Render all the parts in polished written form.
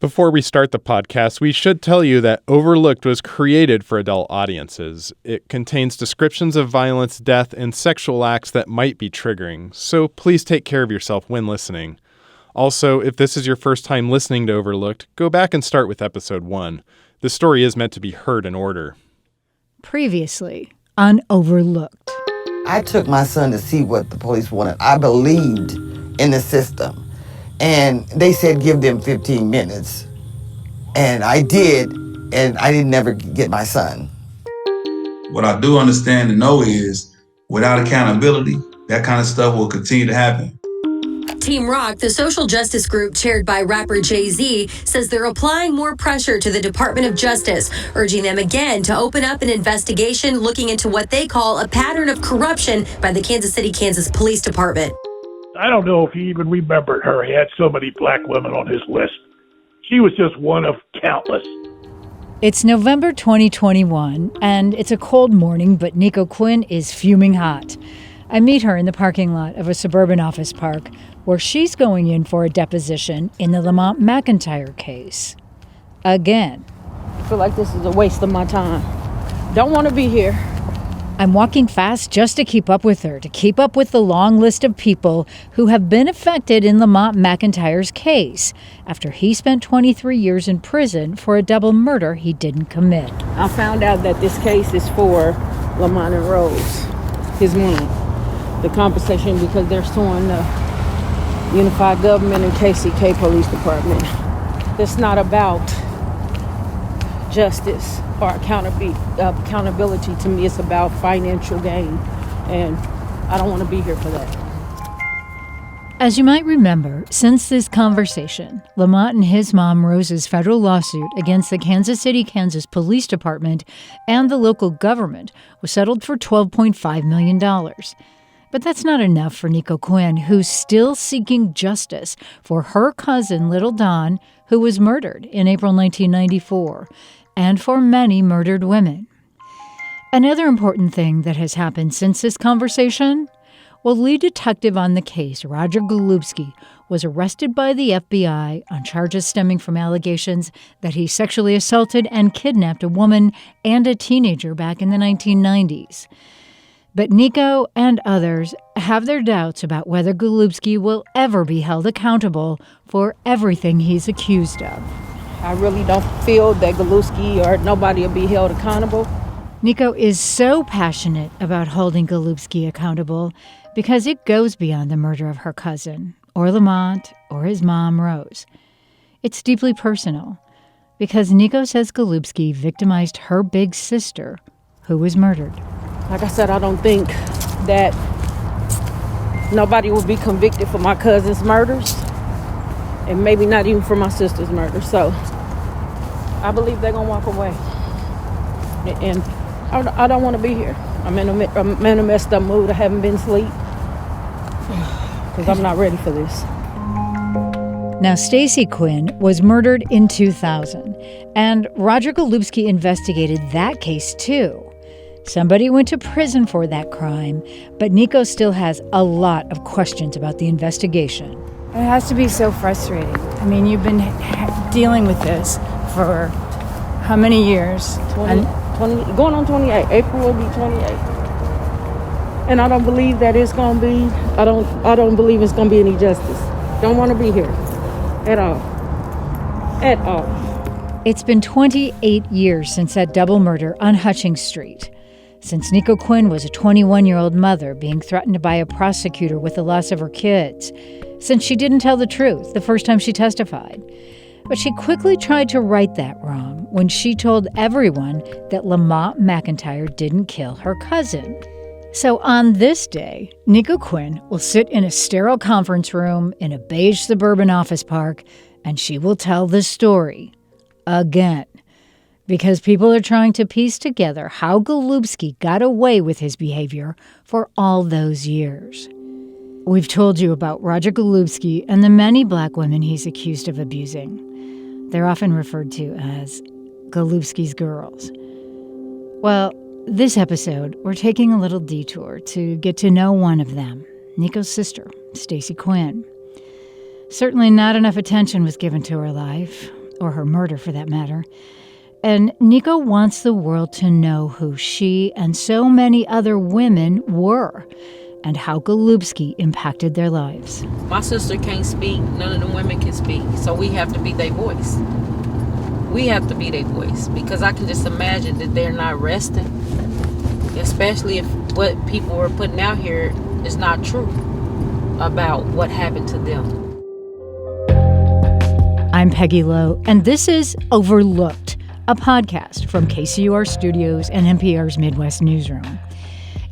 Before we start the podcast, we should tell you that Overlooked was created for adult audiences. It contains descriptions of violence, death, and sexual acts that might be triggering, so please take care of yourself when listening. Also, if this is your first time listening to Overlooked, go back and start with episode 1. The story is meant to be heard in order. Previously on Overlooked. I took my son to see what the police wanted. I believed in the system. And they said give them 15 minutes. And I did, and I didn't never get my son. What I do understand and know is without accountability, that kind of stuff will continue to happen. Team Rock, the social justice group chaired by rapper Jay-Z, says they're applying more pressure to the Department of Justice, urging them again to open up an investigation looking into what they call a pattern of corruption by the Kansas City, Kansas Police Department. I don't know if he even remembered her. He had so many black women on his list. She was just one of countless. It's November 2021, and it's a cold morning, but Nico Quinn is fuming hot. I meet her in the parking lot of a suburban office park where she's going in for a deposition in the Lamont McIntyre case. Again. I feel like this is a waste of my time. Don't want to be here. I'm walking fast just to keep up with her, to keep up with the long list of people who have been affected in Lamont McIntyre's case after he spent 23 years in prison for a double murder he didn't commit. I found out that this case is for Lamont and Rose, his mom. The compensation because they're suing the Unified Government and KCK Police Department. It's not about justice or accountability to me. It's about financial gain, and I don't want to be here for that. As you might remember, since this conversation, Lamont and his mom Rose's federal lawsuit against the Kansas City, Kansas Police Department and the local government was settled for $12.5 million. But that's not enough for Nico Quinn, who's still seeking justice for her cousin, Little Dawn, who was murdered in April 1994, and for many murdered women. Another important thing that has happened since this conversation, well, lead detective on the case, Roger Golubski, was arrested by the FBI on charges stemming from allegations that he sexually assaulted and kidnapped a woman and a teenager back in the 1990s. But Nico and others have their doubts about whether Golubski will ever be held accountable for everything he's accused of. I really don't feel that Golubski or nobody will be held accountable. Nico is so passionate about holding Golubski accountable because it goes beyond the murder of her cousin, or Lamont, or his mom, Rose. It's deeply personal because Nico says Golubski victimized her big sister, who was murdered. Like I said, I don't think that nobody will be convicted for my cousin's murders, and maybe not even for my sister's murder. So I believe they're going to walk away. And I don't want to be here. I'm in a messed up mood. I haven't been asleep because I'm not ready for this. Now, Stacey Quinn was murdered in 2000, and Roger Golubski investigated that case too. Somebody went to prison for that crime, but Nico still has a lot of questions about the investigation. It has to be so frustrating. I mean, you've been dealing with this for how many years? 20, going on 28. April will be 28. And I don't believe that it's going to be, I don't believe it's going to be any justice. Don't want to be here at all. At all. It's been 28 years since that double murder on Hutchings Street. Since Nico Quinn was a 21-year-old mother being threatened by a prosecutor with the loss of her kids. Since she didn't tell the truth the first time she testified. But she quickly tried to right that wrong when she told everyone that Lamont McIntyre didn't kill her cousin. So on this day, Nico Quinn will sit in a sterile conference room in a beige suburban office park, and she will tell the story again. Because people are trying to piece together how Golubski got away with his behavior for all those years. We've told you about Roger Golubski and the many black women he's accused of abusing. They're often referred to as Golubski's girls. Well, this episode, we're taking a little detour to get to know one of them, Nico's sister, Stacey Quinn. Certainly not enough attention was given to her life, or her murder for that matter. And Nico wants the world to know who she and so many other women were and how Golubski impacted their lives. My sister can't speak. None of the women can speak. So we have to be their voice. We have to be their voice because I can just imagine that they're not resting, especially if what people are putting out here is not true about what happened to them. I'm Peggy Lowe, and this is Overlooked, a podcast from KCUR Studios and NPR's Midwest Newsroom.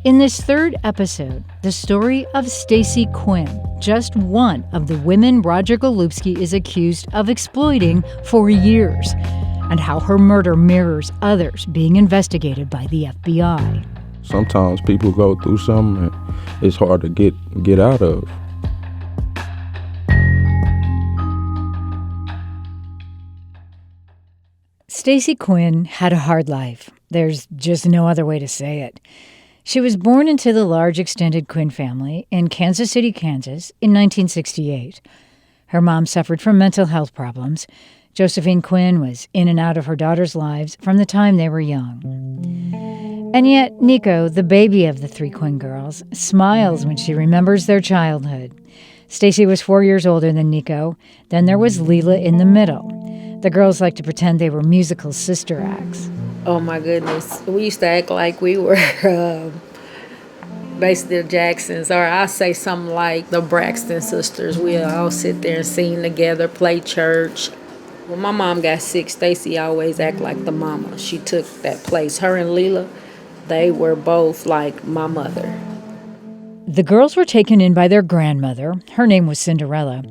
In this third episode, the story of Stacey Quinn, just one of the women Roger Golubski is accused of exploiting for years, and how her murder mirrors others being investigated by the FBI. Sometimes people go through something and it's hard to get out of. Stacey Quinn had a hard life. There's just no other way to say it. She was born into the large extended Quinn family in Kansas City, Kansas in 1968. Her mom suffered from mental health problems. Josephine Quinn was in and out of her daughters' lives from the time they were young. And yet, Nico, the baby of the three Quinn girls, smiles when she remembers their childhood. Stacey was 4 years older than Nico. Then there was Leela in the middle. The girls like to pretend they were musical sister acts. Oh my goodness. We used to act like we were basically the Jacksons, or I'll say something like the Braxton sisters. We'll all sit there and sing together, play church. When my mom got sick, Stacey always acted like the mama. She took that place. Her and Leela, they were both like my mother. The girls were taken in by their grandmother, her name was Cinderella,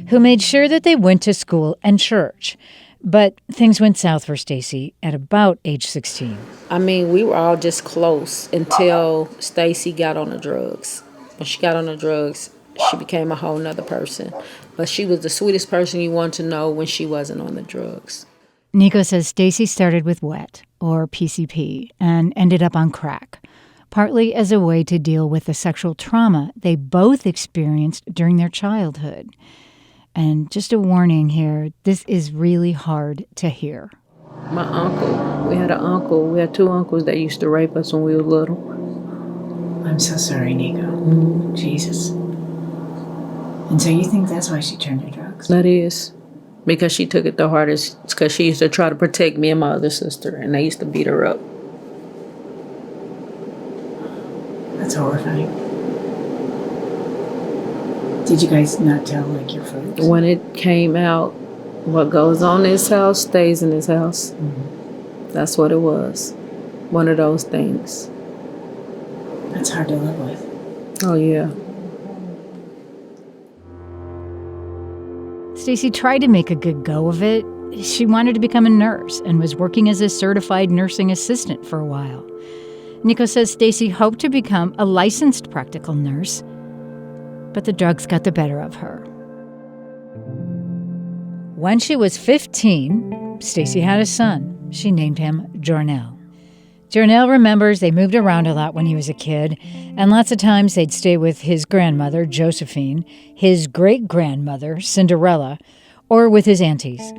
who made sure that they went to school and church. But things went south for Stacey at about age 16. I mean, we were all just close until Stacey got on the drugs. When she got on the drugs, she became a whole nother person. But she was the sweetest person you want to know when she wasn't on the drugs. Nico says Stacey started with wet, or PCP, and ended up on crack, partly as a way to deal with the sexual trauma they both experienced during their childhood. And just a warning here, this is really hard to hear. My uncle, we had two uncles that used to rape us when we were little. I'm so sorry, Nico. Jesus. And so you think that's why she turned to drugs? That is. Because she took it the hardest. It's because she used to try to protect me and my other sister, and they used to beat her up. That's horrifying. Did you guys not tell, your folks? When it came out, what goes on in this house stays in this house. Mm-hmm. That's what it was. One of those things. That's hard to live with. Oh, yeah. Stacey tried to make a good go of it. She wanted to become a nurse and was working as a certified nursing assistant for a while. Nico says Stacey hoped to become a licensed practical nurse, but the drugs got the better of her. When she was 15, Stacey had a son. She named him Jornell. Jornell remembers they moved around a lot when he was a kid, and lots of times they'd stay with his grandmother, Josephine, his great-grandmother, Cinderella, or with his aunties.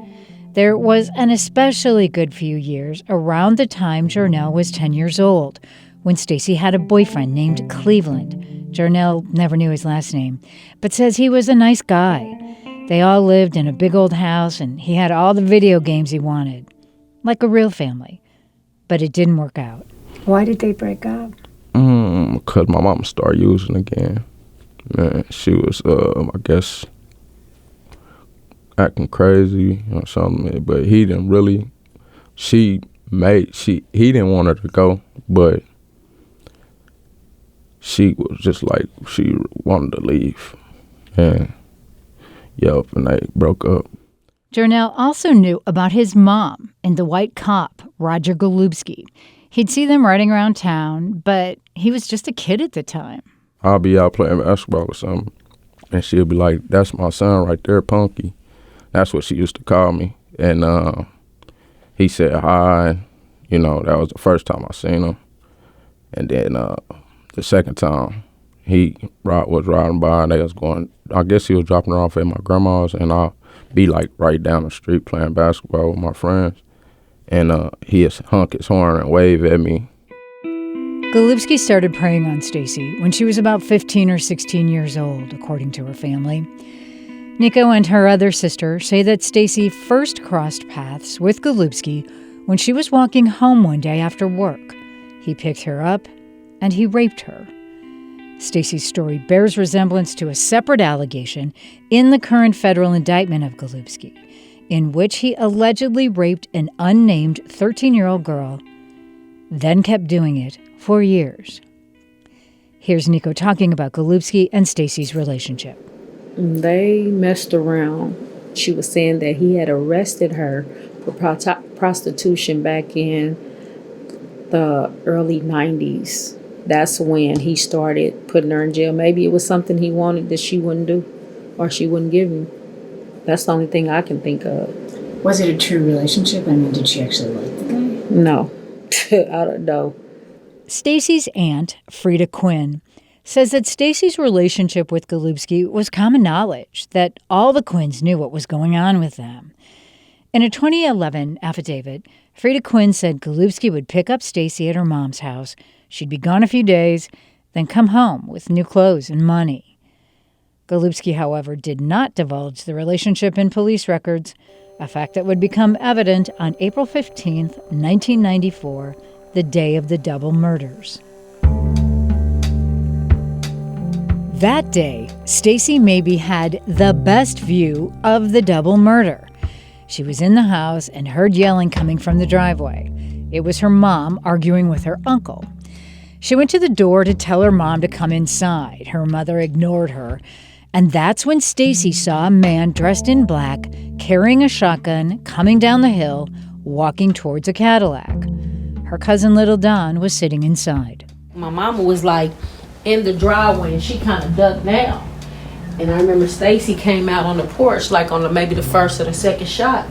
There was an especially good few years around the time Jornell was 10 years old, when Stacey had a boyfriend named Cleveland. Jornell never knew his last name, but says he was a nice guy. They all lived in a big old house, and he had all the video games he wanted, like a real family. But it didn't work out. Why did they break up? Because my mom started using again. Man, she was, I guess, acting crazy or something. But he didn't really. He didn't want her to go, but she was just like, she wanted to leave. And they broke up. Jornell also knew about his mom and the white cop, Roger Golubski. He'd see them riding around town, but he was just a kid at the time. I'll be out playing basketball or something, and she'll be like, "That's my son right there, Punky." That's what she used to call me. And he said hi. That was the first time I seen him. And then the second time, he was riding by, and they was going, I guess he was dropping her off at my grandma's, and be like right down the street playing basketball with my friends. And he has honk his horn and wave at me. Golubski started preying on Stacey when she was about 15 or 16 years old, according to her family. Nico and her other sister say that Stacey first crossed paths with Golubski when she was walking home one day after work. He picked her up and he raped her. Stacey's story bears resemblance to a separate allegation in the current federal indictment of Golubski, in which he allegedly raped an unnamed 13-year-old girl, then kept doing it for years. Here's Nico talking about Golubski and Stacey's relationship. They messed around. She was saying that he had arrested her for prostitution back in the early 90s. That's when he started putting her in jail. Maybe it was something he wanted that she wouldn't do or she wouldn't give him. That's the only thing I can think of. Was it a true relationship? I mean, did she actually like the guy? No. I don't know. Stacey's aunt, Frida Quinn, says that Stacey's relationship with Golubski was common knowledge, that all the Quinns knew what was going on with them. In a 2011 affidavit, Frida Quinn said Golubski would pick up Stacey at her mom's house. She'd be gone a few days, then come home with new clothes and money. Golubski, however, did not divulge the relationship in police records, a fact that would become evident on April 15, 1994, the day of the double murders. That day, Stacey maybe had the best view of the double murder. She was in the house and heard yelling coming from the driveway. It was her mom arguing with her uncle. She went to the door to tell her mom to come inside. Her mother ignored her. And that's when Stacey saw a man dressed in black, carrying a shotgun, coming down the hill, walking towards a Cadillac. Her cousin Little Don was sitting inside. My mama was like in the driveway and she kind of ducked down. And I remember Stacey came out on the porch like on maybe the first or the second shot.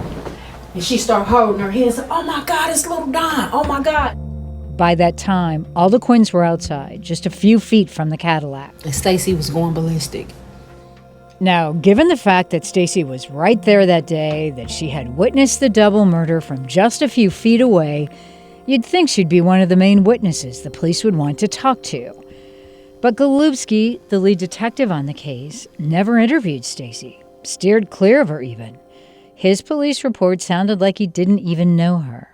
And she started holding her head and said, "Oh my God, it's Little Don, oh my God." By that time, all the Quinns were outside, just a few feet from the Cadillac. And Stacey was going ballistic. Now, given the fact that Stacey was right there that day, that she had witnessed the double murder from just a few feet away, you'd think she'd be one of the main witnesses the police would want to talk to. But Golubski, the lead detective on the case, never interviewed Stacey, steered clear of her even. His police report sounded like he didn't even know her.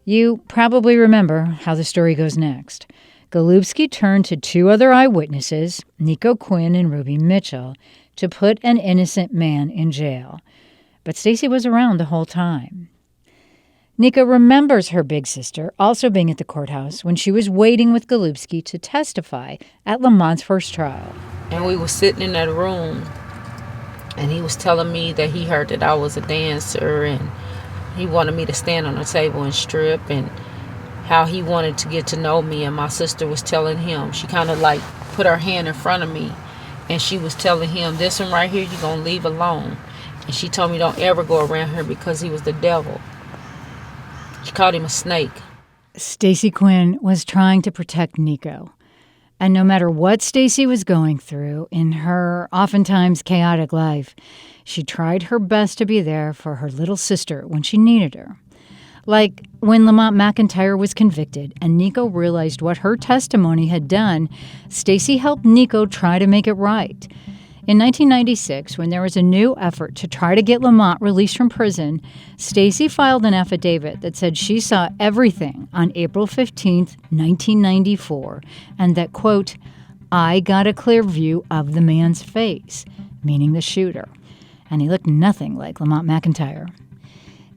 You probably remember how the story goes next. Golubski turned to two other eyewitnesses, Nico Quinn and Ruby Mitchell, to put an innocent man in jail. But Stacey was around the whole time. Nico remembers her big sister also being at the courthouse when she was waiting with Golubski to testify at Lamont's first trial. And we were sitting in that room, and he was telling me that he heard that I was a dancer, and he wanted me to stand on the table and strip, and how he wanted to get to know me. And my sister was telling him, she kind of like put her hand in front of me, and she was telling him, "This one right here, you're going to leave alone." And she told me, "Don't ever go around her," because he was the devil. She called him a snake. Stacey Quinn was trying to protect Nico. And no matter what Stacey was going through in her oftentimes chaotic life, she tried her best to be there for her little sister when she needed her. Like when Lamont McIntyre was convicted and Nico realized what her testimony had done, Stacey helped Nico try to make it right. In 1996, when there was a new effort to try to get Lamont released from prison, Stacey filed an affidavit that said she saw everything on April 15, 1994, and that, quote, "I got a clear view of the man's face," meaning the shooter, and he looked nothing like Lamont McIntyre.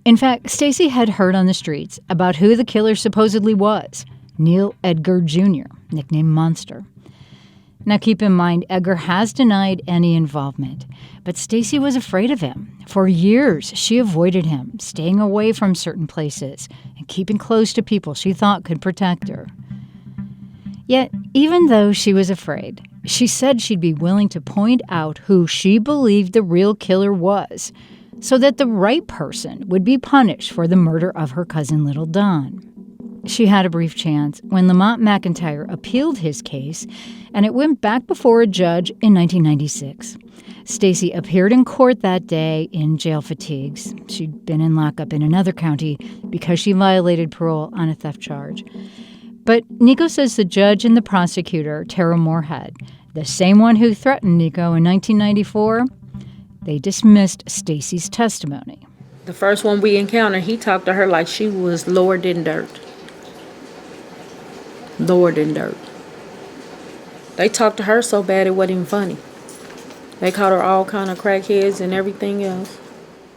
In fact, Stacey had heard on the streets about who the killer supposedly was, Neil Edgar Jr., nicknamed Monster. Now keep in mind, Edgar has denied any involvement, but Stacey was afraid of him. For years, she avoided him, staying away from certain places and keeping close to people she thought could protect her. Yet, even though she was afraid, she said she'd be willing to point out who she believed the real killer was, so that the right person would be punished for the murder of her cousin Little Don. she had a brief chance when Lamont McIntyre appealed his case, and it went back before a judge in 1996. Stacey appeared in court that day in jail fatigues. She'd been in lockup in another county because she violated parole on a theft charge. But Nico says the judge and the prosecutor, Tara Moorhead, the same one who threatened Nico in 1994, they dismissed Stacey's testimony. The first one we encountered, he talked to her like she was lower than dirt. Lower than dirt. They talked to her so bad it wasn't even funny. They called her all kind of crackheads and everything else.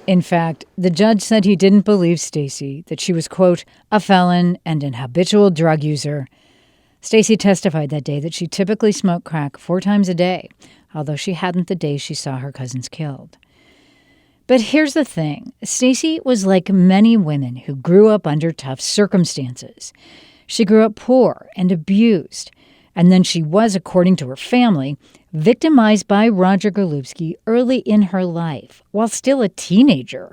In fact, the judge said he didn't believe Stacey, that she was, quote, a felon and an habitual drug user. Stacey testified that day that she typically smoked crack 4 times a day, although she hadn't the day she saw her cousins killed. But here's the thing. Stacey was like many women who grew up under tough circumstances. She grew up poor and abused, and then she was, according to her family, victimized by Roger Golubski early in her life, while still a teenager.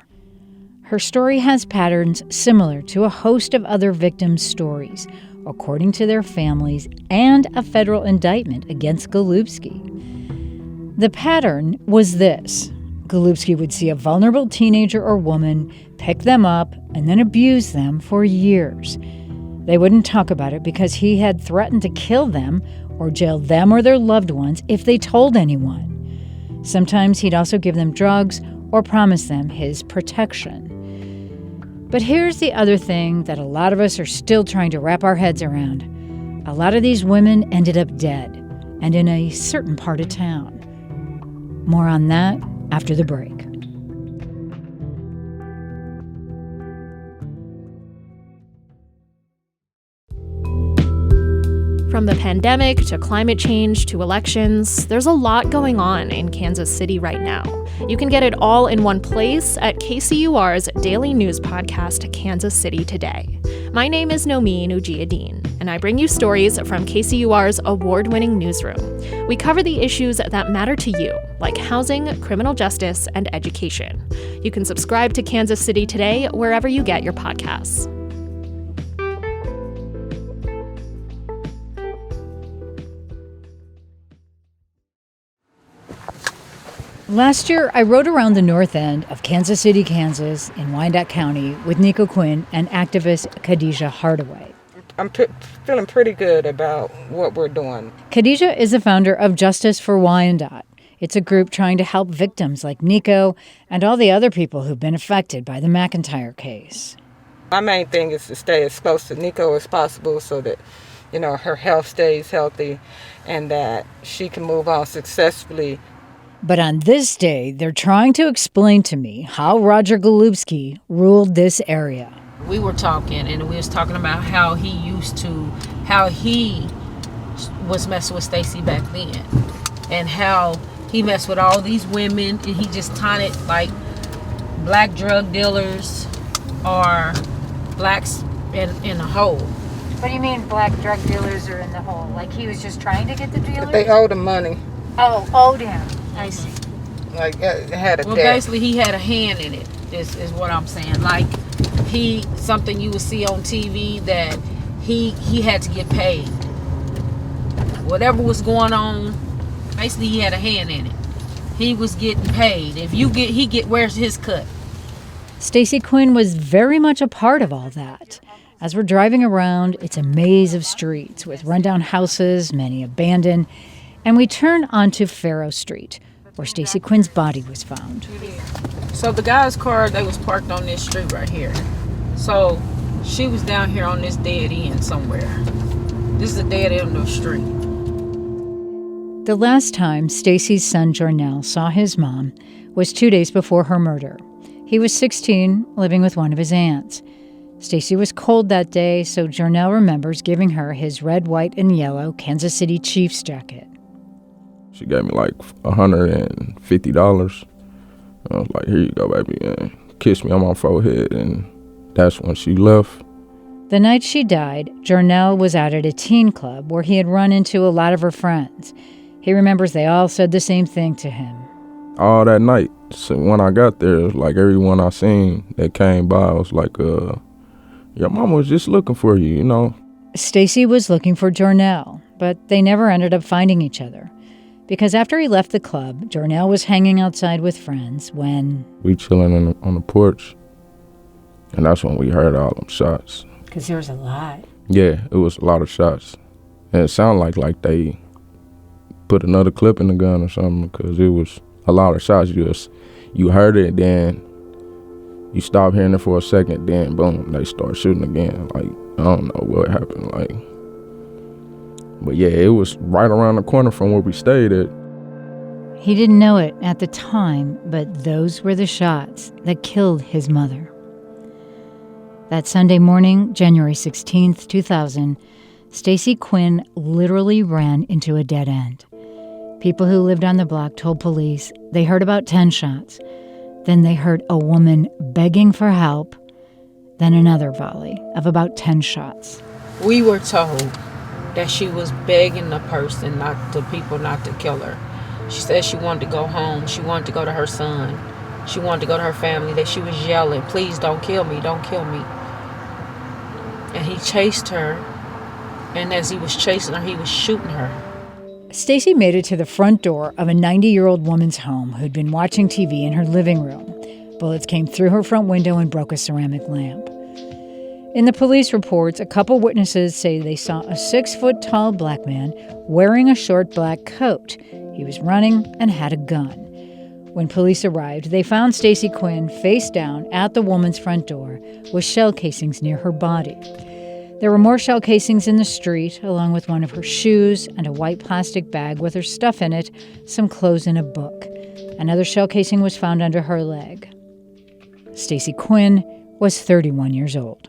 Her story has patterns similar to a host of other victims' stories, according to their families and a federal indictment against Golubski. The pattern was this. Golubski would see a vulnerable teenager or woman, pick them up, and then abuse them for years. They wouldn't talk about it because he had threatened to kill them or jail them or their loved ones if they told anyone. Sometimes he'd also give them drugs or promise them his protection. But here's the other thing that a lot of us are still trying to wrap our heads around. A lot of these women ended up dead, and in a certain part of town. More on that after the break. From the pandemic to climate change to elections, there's a lot going on in Kansas City right now. You can get it all in one place at KCUR's daily news podcast, Kansas City Today. My name is Nomin Ujiyedin, and I bring you stories from KCUR's award-winning newsroom. We cover the issues that matter to you, like housing, criminal justice, and education. You can subscribe to Kansas City Today wherever you get your podcasts. Last year, I rode around the north end of Kansas City, Kansas, in Wyandotte County with Nico Quinn and activist Khadijah Hardaway. I'm feeling pretty good about what we're doing. Khadijah is the founder of Justice for Wyandotte. It's a group trying to help victims like Nico and all the other people who've been affected by the McIntyre case. My main thing is to stay as close to Nico as possible so that, her health stays healthy and that she can move on successfully. But on this day, they're trying to explain to me how Roger Golubski ruled this area. We were talking, and we was talking about how he was messing with Stacey back then, and how he messed with all these women, and he just taunted like black drug dealers or blacks in a hole. What do you mean black drug dealers are in the hole? Like he was just trying to get the dealers? They owed him money. Oh, owed him. I see. Like had a debt. Basically he had a hand in it, is what I'm saying. Like something you would see on TV that he had to get paid. Whatever was going on, basically he had a hand in it. He was getting paid. If you get, where's his cut? Stacey Quinn was very much a part of all that. As we're driving around, it's a maze of streets with rundown houses, many abandoned, and we turn onto Farrow Street, where Stacey Quinn's body was found. So the guy's car, they was parked on this street right here. So she was down here on this dead end somewhere. This is a dead end of the street. The last time Stacey's son Jornell saw his mom was 2 days before her murder. He was 16, living with one of his aunts. Stacey was cold that day, so Jornell remembers giving her his red, white, and yellow Kansas City Chiefs jacket. She gave me like $150. I was like, here you go, baby, and kissed me on my forehead, and that's when she left. The night she died, Jornell was out at a teen club where he had run into a lot of her friends. He remembers they all said the same thing to him. All that night, so when I got there, it was like everyone I seen that came by was like, your mama was just looking for you, you know. Stacey was looking for Jornell, but they never ended up finding each other. Because after he left the club, Jornell was hanging outside with friends when... We chilling on the porch, and that's when we heard all them shots. Because there was a lot. Yeah, it was a lot of shots. And it sounded like they put another clip in the gun or something, because it was a lot of shots. You heard it, then you stop hearing it for a second, then boom, they start shooting again. Like, I don't know what happened, like. But yeah, it was right around the corner from where we stayed at. He didn't know it at the time, but those were the shots that killed his mother. That Sunday morning, January 16th, 2000, Stacey Quinn literally ran into a dead end. People who lived on the block told police they heard about 10 shots. Then they heard a woman begging for help, then another volley of about 10 shots. We were told that she was begging the person, people not to kill her. She said she wanted to go home. She wanted to go to her son. She wanted to go to her family. That she was yelling, "Please don't kill me, don't kill me." And he chased her, and as he was chasing her, he was shooting her. Stacey made it to the front door of a 90-year-old woman's home who'd been watching TV in her living room. Bullets came through her front window and broke a ceramic lamp. In the police reports, a couple witnesses say they saw a 6-foot-tall black man wearing a short black coat. He was running and had a gun. When police arrived, they found Stacey Quinn face down at the woman's front door with shell casings near her body. There were more shell casings in the street, along with one of her shoes and a white plastic bag with her stuff in it, some clothes and a book. Another shell casing was found under her leg. Stacey Quinn was 31 years old.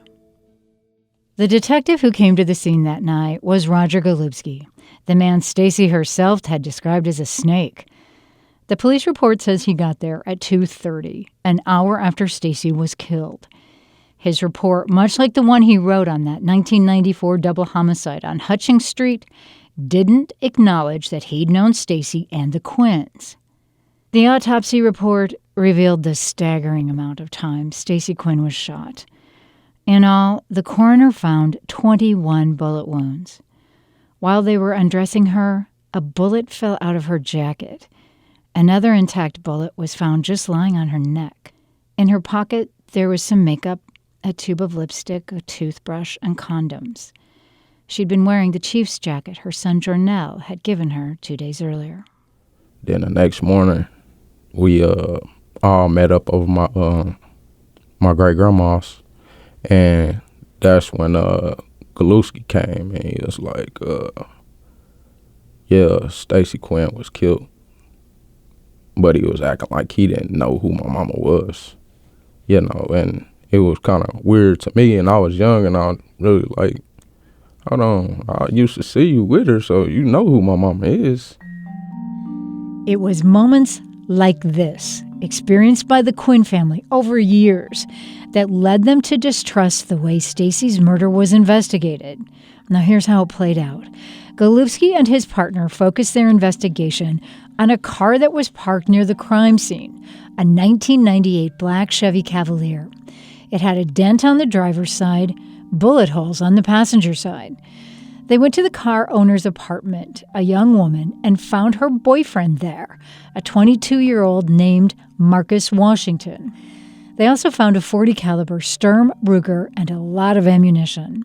The detective who came to the scene that night was Roger Golubski, the man Stacey herself had described as a snake. The police report says he got there at 2:30, an hour after Stacey was killed. His report, much like the one he wrote on that 1994 double homicide on Hutchings Street, didn't acknowledge that he'd known Stacey and the Quinns. The autopsy report revealed the staggering amount of time Stacey Quinn was shot. In all, the coroner found 21 bullet wounds. While they were undressing her, a bullet fell out of her jacket. Another intact bullet was found just lying on her neck. In her pocket, there was some makeup, a tube of lipstick, a toothbrush, and condoms. She'd been wearing the chief's jacket her son Jornell had given her 2 days earlier. Then the next morning, we all met up over my great-grandma's, and that's when Golubski came, and he was like, yeah, Stacey Quinn was killed. But he was acting like he didn't know who my mama was, you know, and it was kind of weird to me, and I was young, and I was really like, hold on, I used to see you with her, so you know who my mama is. It was moments like this, experienced by the Quinn family over years, that led them to distrust the way Stacey's murder was investigated. Now here's how it played out. Golubski and his partner focused their investigation on a car that was parked near the crime scene, a 1998 black Chevy Cavalier. It had a dent on the driver's side, bullet holes on the passenger side. They went to the car owner's apartment, a young woman, and found her boyfriend there, a 22-year-old named Marcus Washington. They also found a .40 caliber Sturm Ruger and a lot of ammunition.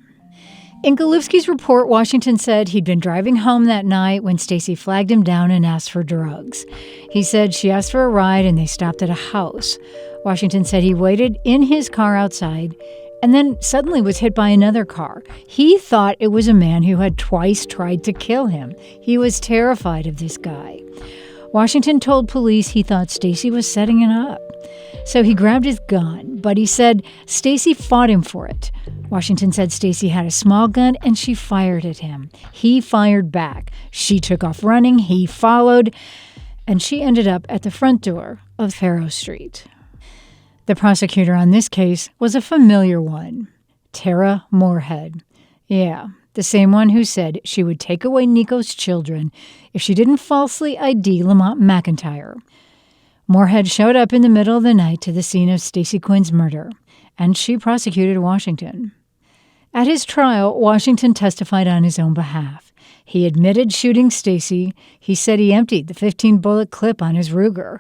In Golubski's report, Washington said he'd been driving home that night when Stacey flagged him down and asked for drugs. He said she asked for a ride and they stopped at a house. Washington said he waited in his car outside and then suddenly was hit by another car. He thought it was a man who had twice tried to kill him. He was terrified of this guy. Washington told police he thought Stacey was setting it up. So he grabbed his gun, but he said Stacey fought him for it. Washington said Stacey had a small gun and she fired at him. He fired back. She took off running, he followed, and she ended up at the front door of Faro Street. The prosecutor on this case was a familiar one, Tara Moorhead. Yeah, the same one who said she would take away Nico's children if she didn't falsely ID Lamont McIntyre. Moorhead showed up in the middle of the night to the scene of Stacey Quinn's murder, and she prosecuted Washington. At his trial, Washington testified on his own behalf. He admitted shooting Stacey. He said he emptied the 15-bullet clip on his Ruger.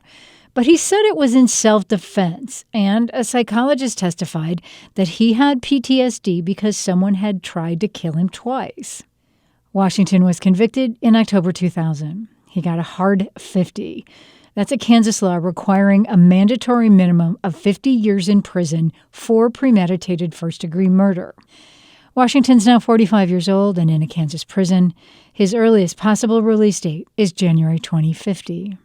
But he said it was in self-defense, and a psychologist testified that he had PTSD because someone had tried to kill him twice. Washington was convicted in October 2000. He got a hard 50. That's a Kansas law requiring a mandatory minimum of 50 years in prison for premeditated first-degree murder. Washington's now 45 years old and in a Kansas prison. His earliest possible release date is January 2050.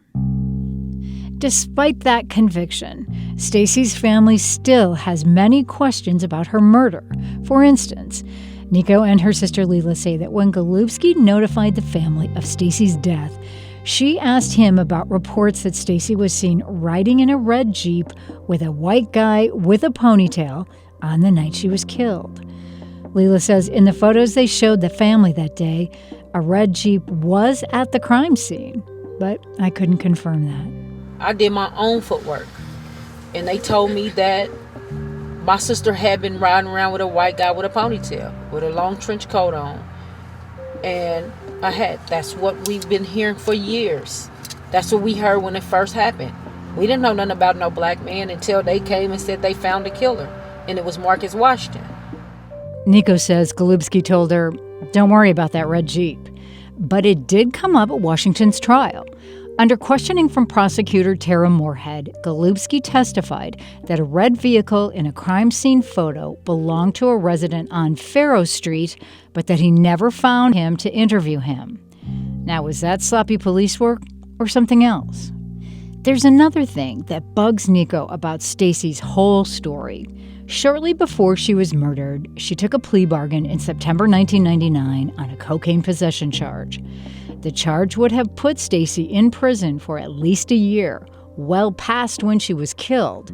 Despite that conviction, Stacey's family still has many questions about her murder. For instance, Nico and her sister Leila say that when Golubski notified the family of Stacey's death, she asked him about reports that Stacey was seen riding in a red Jeep with a white guy with a ponytail on the night she was killed. Leila says in the photos they showed the family that day, a red Jeep was at the crime scene, but I couldn't confirm that. I did my own footwork, and they told me that my sister had been riding around with a white guy with a ponytail, with a long trench coat on. And that's what we've been hearing for years. That's what we heard when it first happened. We didn't know nothing about no black man until they came and said they found a killer, and it was Marcus Washington. Nico says Golubski told her, "Don't worry about that red Jeep." But it did come up at Washington's trial. Under questioning from prosecutor Tara Moorhead, Golubski testified that a red vehicle in a crime scene photo belonged to a resident on Faro Street, but that he never found him to interview him. Now, was that sloppy police work or something else? There's another thing that bugs Nico about Stacey's whole story. Shortly before she was murdered, she took a plea bargain in September 1999 on a cocaine possession charge. The charge would have put Stacey in prison for at least a year, well past when she was killed.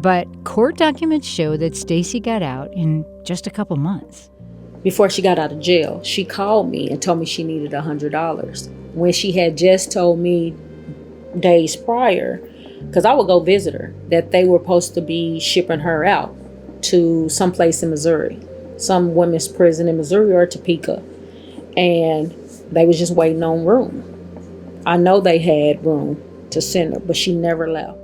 But court documents show that Stacey got out in just a couple months. Before she got out of jail, she called me and told me she needed $100 when she had just told me days prior, because I would go visit her, that they were supposed to be shipping her out to someplace in Missouri, some women's prison in Missouri or Topeka. And they was just waiting on room. I know they had room to send her, but she never left.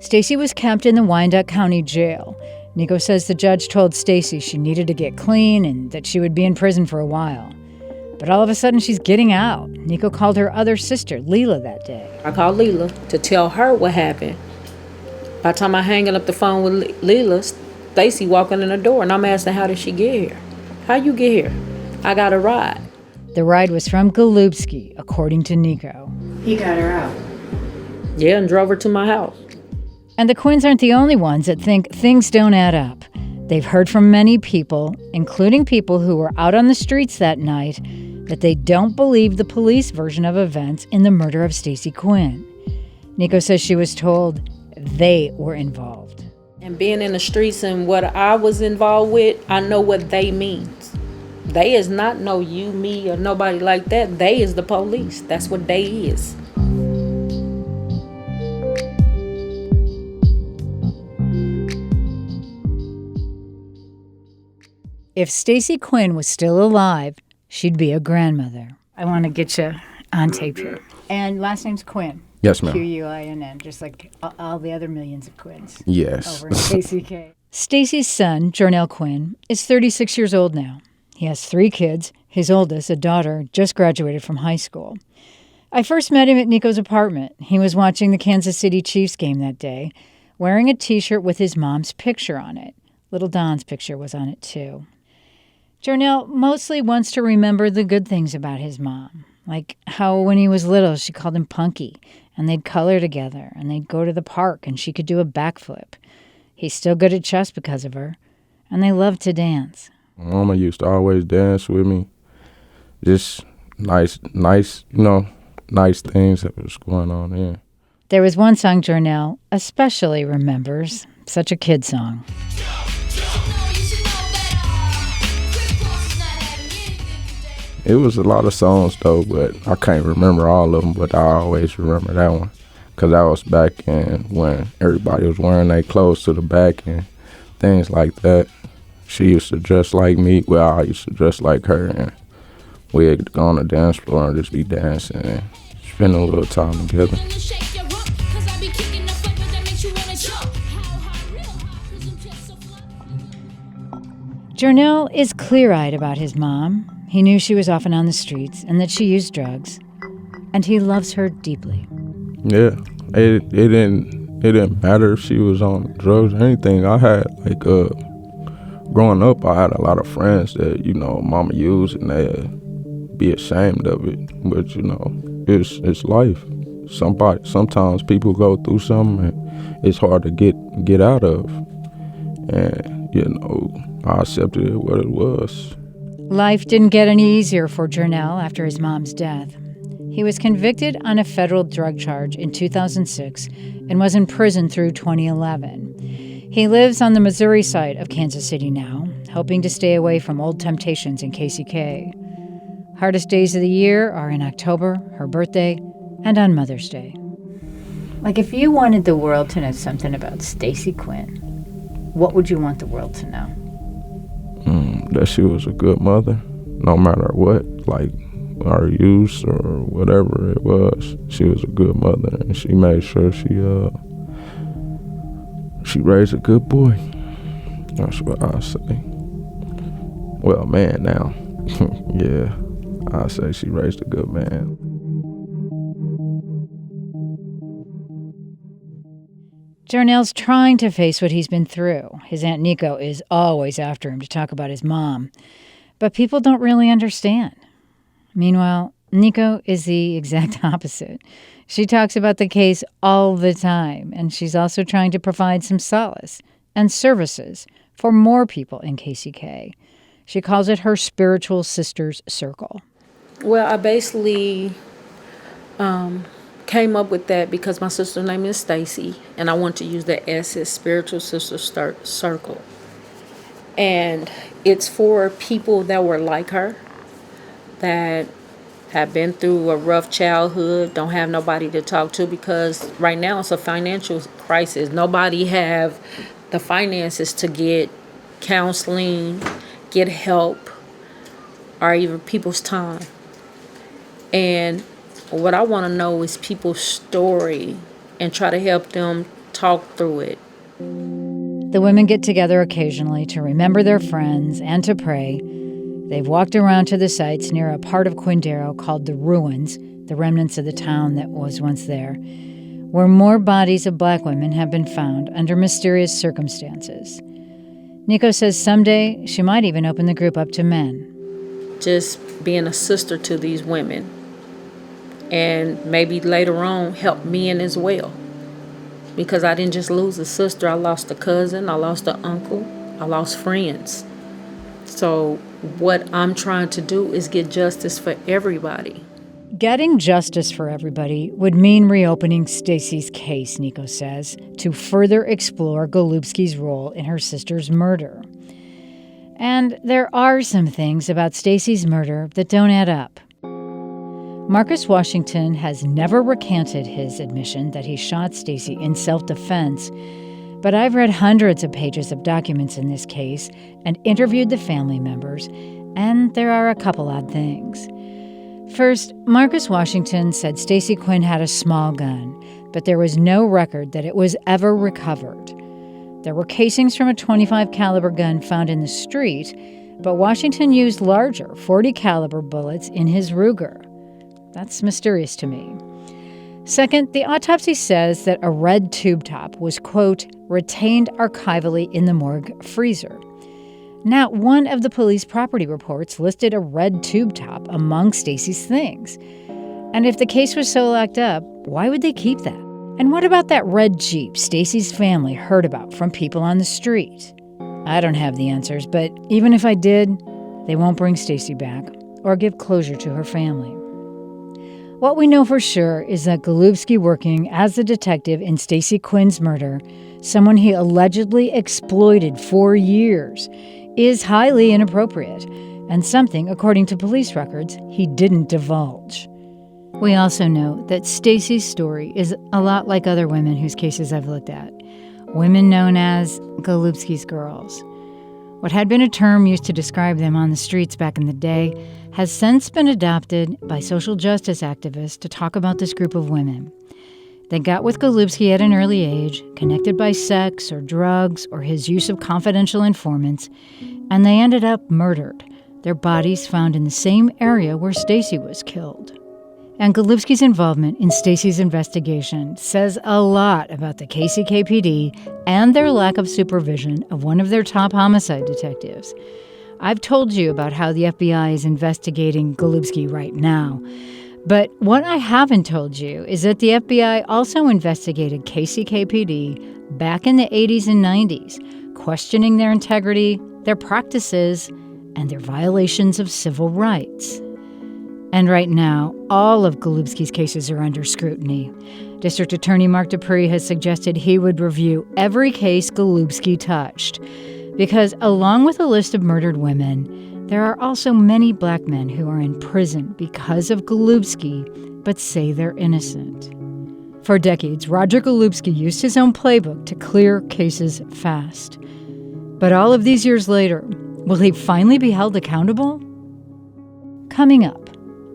Stacey was kept in the Wyandotte County Jail. Nico says the judge told Stacey she needed to get clean and that she would be in prison for a while. But all of a sudden, she's getting out. Nico called her other sister, Leila, that day. I called Leila to tell her what happened. By the time I hanging up the phone with Leila, Stacey walking in the door, and I'm asking, how did she get here? How you get here? I got a ride. The ride was from Golubski, according to Nico. He got her out. Yeah, and drove her to my house. And the Quinns aren't the only ones that think things don't add up. They've heard from many people, including people who were out on the streets that night, that they don't believe the police version of events in the murder of Stacey Quinn. Nico says she was told they were involved. And being in the streets and what I was involved with, I know what they means. They is not no you, me, or nobody like that. They is the police. That's what they is. If Stacey Quinn was still alive, she'd be a grandmother. I want to get you on tape here. And last name's Quinn. Yes, ma'am. Quinn, just like all the other millions of Quinns. Yes. Over in KCK. Stacey's son, Jornell Quinn, is 36 years old now. He has 3 kids. His oldest, a daughter, just graduated from high school. I first met him at Nico's apartment. He was watching the Kansas City Chiefs game that day, wearing a T-shirt with his mom's picture on it. Little Don's picture was on it, too. Jornell mostly wants to remember the good things about his mom, like how when he was little she called him Punky, and they'd color together, and they'd go to the park, and she could do a backflip. He's still good at chess because of her, and they loved to dance. Mama used to always dance with me. Just nice things that was going on there. There was one song Jornell especially remembers, such a kid song. It was a lot of songs, though, but I can't remember all of them, but I always remember that one because that was back in when everybody was wearing their clothes to the back and things like that. she used to dress like me. Well, I used to dress like her, and we'd go on the dance floor and just be dancing and spend a little time together. Jarnell is clear-eyed about his mom. He knew she was often on the streets and that she used drugs, and he loves her deeply. Yeah, it didn't matter if she was on drugs or anything. I had growing up, I had a lot of friends that mama used, and they'd be ashamed of it. But it's life. Sometimes people go through something and it's hard to get out of, and I accepted it what it was. Life didn't get any easier for Jarnell after his mom's death. He was convicted on a federal drug charge in 2006 and was in prison through 2011. He lives on the Missouri side of Kansas City now, hoping to stay away from old temptations in KCK. Hardest days of the year are in October, her birthday, and on Mother's Day. Like, if you wanted the world to know something about Stacey Quinn, what would you want the world to know? That she was a good mother, no matter what, like our use or whatever it was. She was a good mother, and she made sure she raised a good boy. That's what I say. Well, man, now, yeah, I say she raised a good man. Jarnell's trying to face what he's been through. His Aunt Nico is always after him to talk about his mom. But people don't really understand. Meanwhile, Nico is the exact opposite. She talks about the case all the time, and she's also trying to provide some solace and services for more people in KCK. She calls it her spiritual sisters circle. Well, I basically came up with that because my sister's name is Stacey, and I want to use the S as Spiritual Sister Circle. And it's for people that were like her, that have been through a rough childhood, don't have nobody to talk to, because right now it's a financial crisis. Nobody have the finances to get counseling, get help, or even people's time. And what I want to know is people's story and try to help them talk through it. The women get together occasionally to remember their friends and to pray. They've walked around to the sites near a part of Quindaro called the Ruins, the remnants of the town that was once there, where more bodies of black women have been found under mysterious circumstances. Nico says someday she might even open the group up to men. Just being a sister to these women, and maybe later on help men as well. Because I didn't just lose a sister, I lost a cousin, I lost an uncle, I lost friends. So what I'm trying to do is get justice for everybody. Getting justice for everybody would mean reopening Stacey's case, Nico says, to further explore Golubski's role in her sister's murder. And there are some things about Stacey's murder that don't add up. Marcus Washington has never recanted his admission that he shot Stacey in self-defense, but I've read hundreds of pages of documents in this case and interviewed the family members, and there are a couple odd things. First, Marcus Washington said Stacey Quinn had a small gun, but there was no record that it was ever recovered. There were casings from a .25 caliber gun found in the street, but Washington used larger .40 caliber bullets in his Ruger. That's mysterious to me. Second, the autopsy says that a red tube top was, quote, retained archivally in the morgue freezer. Not one of the police property reports listed a red tube top among Stacey's things. And if the case was so locked up, why would they keep that? And what about that red Jeep Stacey's family heard about from people on the street? I don't have the answers, but even if I did, they won't bring Stacey back or give closure to her family. What we know for sure is that Golubski, working as a detective in Stacey Quinn's murder, someone he allegedly exploited for years, is highly inappropriate, and something, according to police records, he didn't divulge. We also know that Stacey's story is a lot like other women whose cases I've looked at, women known as Golubski's girls. What had been a term used to describe them on the streets back in the day has since been adopted by social justice activists to talk about this group of women. They got with Golubski at an early age, connected by sex or drugs or his use of confidential informants, and they ended up murdered, their bodies found in the same area where Stacey was killed. And Golubski's involvement in Stacey's investigation says a lot about the KCKPD and their lack of supervision of one of their top homicide detectives. I've told you about how the FBI is investigating Golubski right now. But what I haven't told you is that the FBI also investigated KCKPD back in the 80s and 90s, questioning their integrity, their practices, and their violations of civil rights. And right now, all of Golubski's cases are under scrutiny. District Attorney Mark Dupree has suggested he would review every case Golubski touched, because along with a list of murdered women, there are also many black men who are in prison because of Golubski, but say they're innocent. For decades, Roger Golubski used his own playbook to clear cases fast. But all of these years later, will he finally be held accountable? Coming up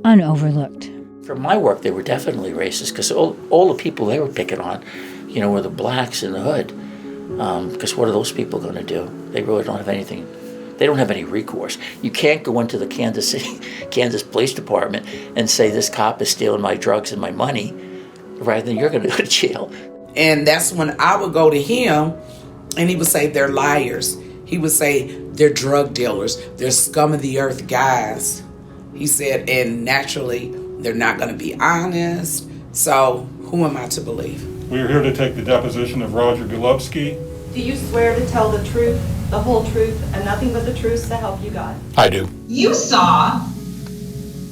on Overlooked. For my work, they were definitely racist because all the people they were picking on, were the blacks in the hood. Because what are those people going to do? They really don't have anything. They don't have any recourse. You can't go into the Kansas Police Department and say this cop is stealing my drugs and my money, right? Then you're going to go to jail. And that's when I would go to him, and he would say they're liars. He would say they're drug dealers. They're scum of the earth guys. He said, and naturally, they're not going to be honest. So who am I to believe? We're here to take the deposition of Roger Golubski. Do you swear to tell the truth, the whole truth, and nothing but the truth to help you God? I do. You saw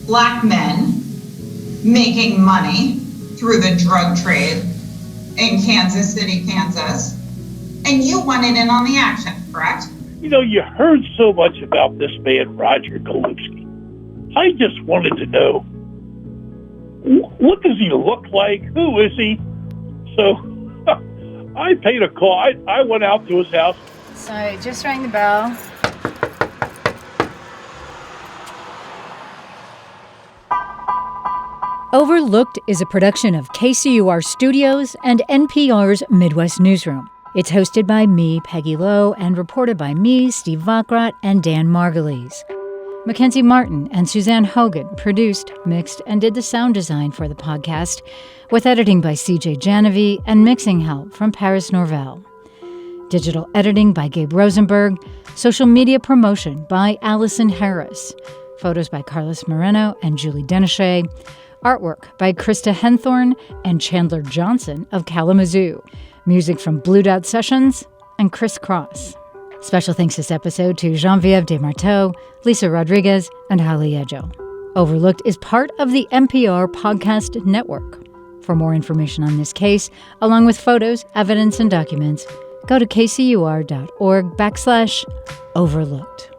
black men making money through the drug trade in Kansas City, Kansas, and you wanted in on the action, correct? You heard so much about this man, Roger Golubski. I just wanted to know, what does he look like? Who is he? So I paid a call. I went out to his house. So just rang the bell. Overlooked is a production of KCUR Studios and NPR's Midwest Newsroom. It's hosted by me, Peggy Lowe, and reported by me, Steve Vacrat, and Dan Margulies. Mackenzie Martin and Suzanne Hogan produced, mixed, and did the sound design for the podcast, with editing by CJ Janovi and mixing help from Paris Norvell. Digital editing by Gabe Rosenberg, social media promotion by Allison Harris, photos by Carlos Moreno and Julie Denachet, artwork by Krista Henthorne and Chandler Johnson of Kalamazoo, music from Blue Dot Sessions and Chris Cross. Special thanks this episode to Geneviève Desmarteau, Lisa Rodriguez, and Holly Edgell. Overlooked is part of the NPR Podcast Network. For more information on this case, along with photos, evidence, and documents, go to kcur.org/overlooked.